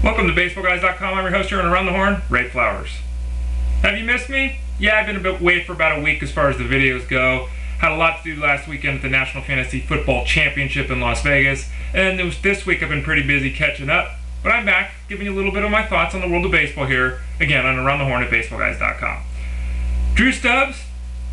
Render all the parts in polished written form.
Welcome to BaseballGuys.com. I'm your host here on Around the Horn, Ray Flowers. Have you missed me? Yeah, I've been away for about a week as far as the videos go. Had a lot to do last weekend at the National Fantasy Football Championship in Las Vegas. And this week I've been pretty busy catching up. But I'm back, giving you a little bit of my thoughts on the world of baseball here, again on Around the Horn at BaseballGuys.com. Drew Stubbs,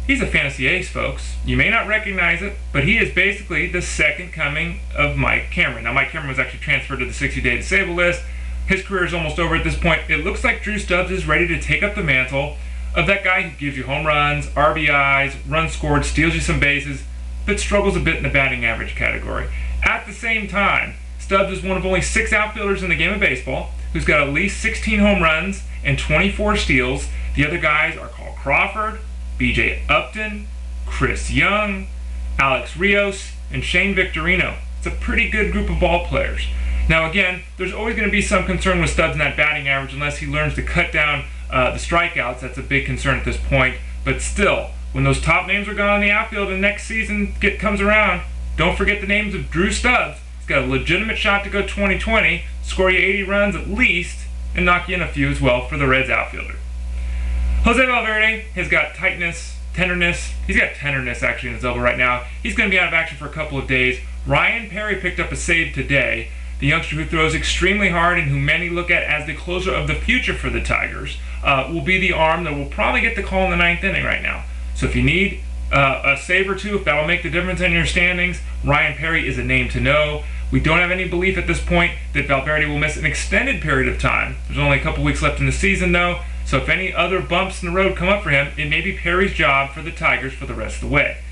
he's a fantasy ace, folks. You may not recognize it, but he is basically the second coming of Mike Cameron. Now, Mike Cameron was actually transferred to the 60-day disabled list. His career is almost over at this point. It looks like Drew Stubbs is ready to take up the mantle of that guy who gives you home runs, RBIs, runs scored, steals you some bases, but struggles a bit in the batting average category. At the same time, Stubbs is one of only 6 outfielders in the game of baseball who's got at least 16 home runs and 24 steals. The other guys are Carl Crawford, B.J. Upton, Chris Young, Alex Rios, and Shane Victorino. It's a pretty good group of ball players. Now again, there's always going to be some concern with Stubbs in that batting average unless he learns to cut down the strikeouts. That's a big concern at this point. But still, when those top names are gone in the outfield and next season comes around, don't forget the names of Drew Stubbs. He's got a legitimate shot to go 2020, score you 80 runs at least, and knock you in a few as well for the Reds outfielder. Jose Valverde has got tenderness. He's got tenderness actually in his elbow right now. He's going to be out of action for a couple of days. Ryan Perry picked up a save today. The youngster who throws extremely hard and who many look at as the closer of the future for the Tigers will be the arm that will probably get the call in the 9th inning right now. So if you need a save or two, if that'll make the difference in your standings, Ryan Perry is a name to know. We don't have any belief at this point that Valverde will miss an extended period of time. There's only a couple weeks left in the season though, so if any other bumps in the road come up for him, it may be Perry's job for the Tigers for the rest of the way.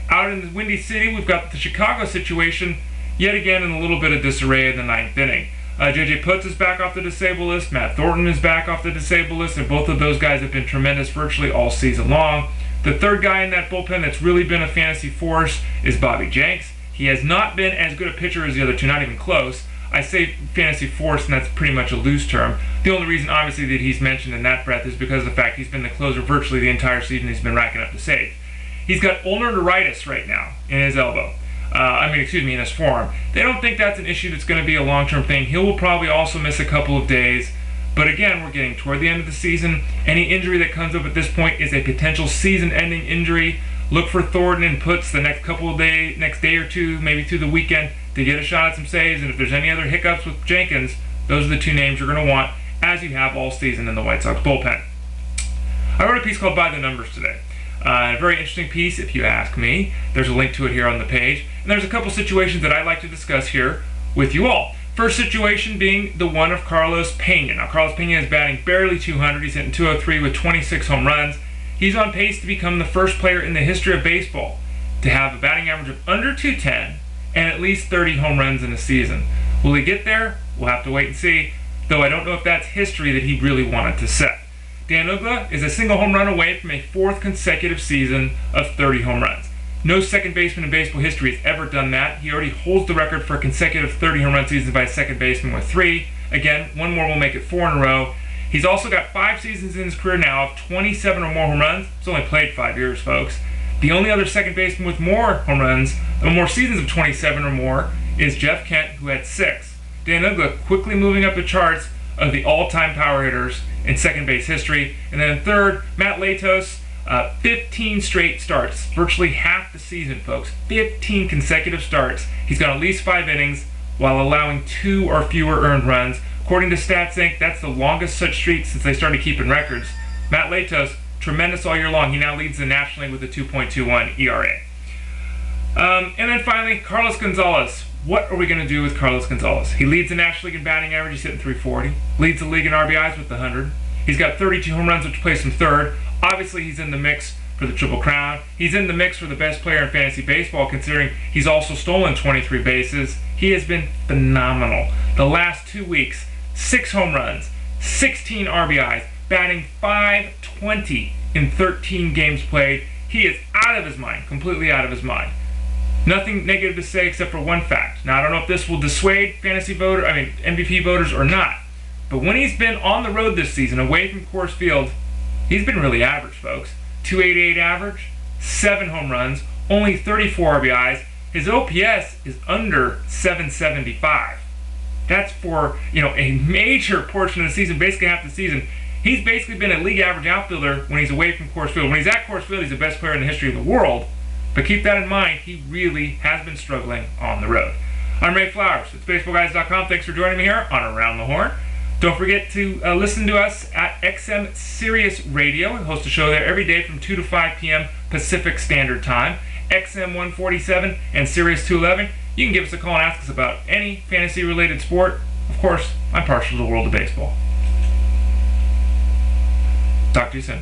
Out in the Windy City, we've got the Chicago situation yet again in a little bit of disarray in the 9th inning. J.J. Putz is back off the disabled list. Matt Thornton is back off the disabled list, and both of those guys have been tremendous virtually all season long. The third guy in that bullpen that's really been a fantasy force is Bobby Jenks. He has not been as good a pitcher as the other two, not even close. I say fantasy force, and that's pretty much a loose term. The only reason, obviously, that he's mentioned in that breath is because of the fact he's been the closer virtually the entire season. He's been racking up the save. He's got ulnar neuritis right now in his elbow. In his forearm. They don't think that's an issue that's going to be a long-term thing. He will probably also miss a couple of days. But again, we're getting toward the end of the season. Any injury that comes up at this point is a potential season-ending injury. Look for Thornton and Putz the next day or two, maybe through the weekend, to get a shot at some saves. And if there's any other hiccups with Jenkins, those are the 2 names you're going to want, as you have all season in the White Sox bullpen. I wrote a piece called By the Numbers today. A very interesting piece, if you ask me. There's a link to it here on the page. And there's a couple situations that I'd like to discuss here with you all. First situation being the one of Carlos Pena. Now, Carlos Pena is batting barely 200. He's hitting 203 with 26 home runs. He's on pace to become the first player in the history of baseball to have a batting average of under 210 and at least 30 home runs in a season. Will he get there? We'll have to wait and see, though I don't know if that's history that he really wanted to set. Dan Uggla is a single home run away from a 4th consecutive season of 30 home runs. No second baseman in baseball history has ever done that. He already holds the record for consecutive 30 home run seasons by a second baseman with 3. Again, one more will make it 4 in a row. He's also got 5 seasons in his career now of 27 or more home runs. He's only played 5 years, folks. The only other second baseman with more home runs, or more seasons of 27 or more, is Jeff Kent, who had 6. Dan Uggla quickly moving up the charts of the all-time power hitters in second base history. And then third, Mat Latos, 15 straight starts, virtually half the season, folks. 15 consecutive starts. He's got at least 5 innings while allowing 2 or fewer earned runs. According to Stats Inc., that's the longest such streak since they started keeping records. Mat Latos, tremendous all year long. He now leads the nationally with a 2.21 ERA. And then finally, Carlos Gonzalez. What are we going to do with Carlos Gonzalez? He leads the National League in batting average. He's hitting 340. Leads the league in RBIs with 100. He's got 32 home runs, which places him 3rd. Obviously, he's in the mix for the Triple Crown. He's in the mix for the best player in fantasy baseball, considering he's also stolen 23 bases. He has been phenomenal. The last 2 weeks, 6 home runs, 16 RBIs, batting .520 in 13 games played. He is out of his mind, completely out of his mind. Nothing negative to say except for one fact. Now, I don't know if this will dissuade MVP voters or not, but when he's been on the road this season, away from Coors Field, he's been really average, folks. 288 average, 7 home runs, only 34 RBIs. His OPS is under 775. That's for, a major portion of the season, basically half the season. He's basically been a league average outfielder when he's away from Coors Field. When he's at Coors Field, he's the best player in the history of the world. But keep that in mind, he really has been struggling on the road. I'm Ray Flowers. It's BaseballGuys.com. Thanks for joining me here on Around the Horn. Don't forget to listen to us at XM Sirius Radio. We host a show there every day from 2 to 5 p.m. Pacific Standard Time. XM 147 and Sirius 211. You can give us a call and ask us about any fantasy-related sport. Of course, I'm partial to the world of baseball. Talk to you soon.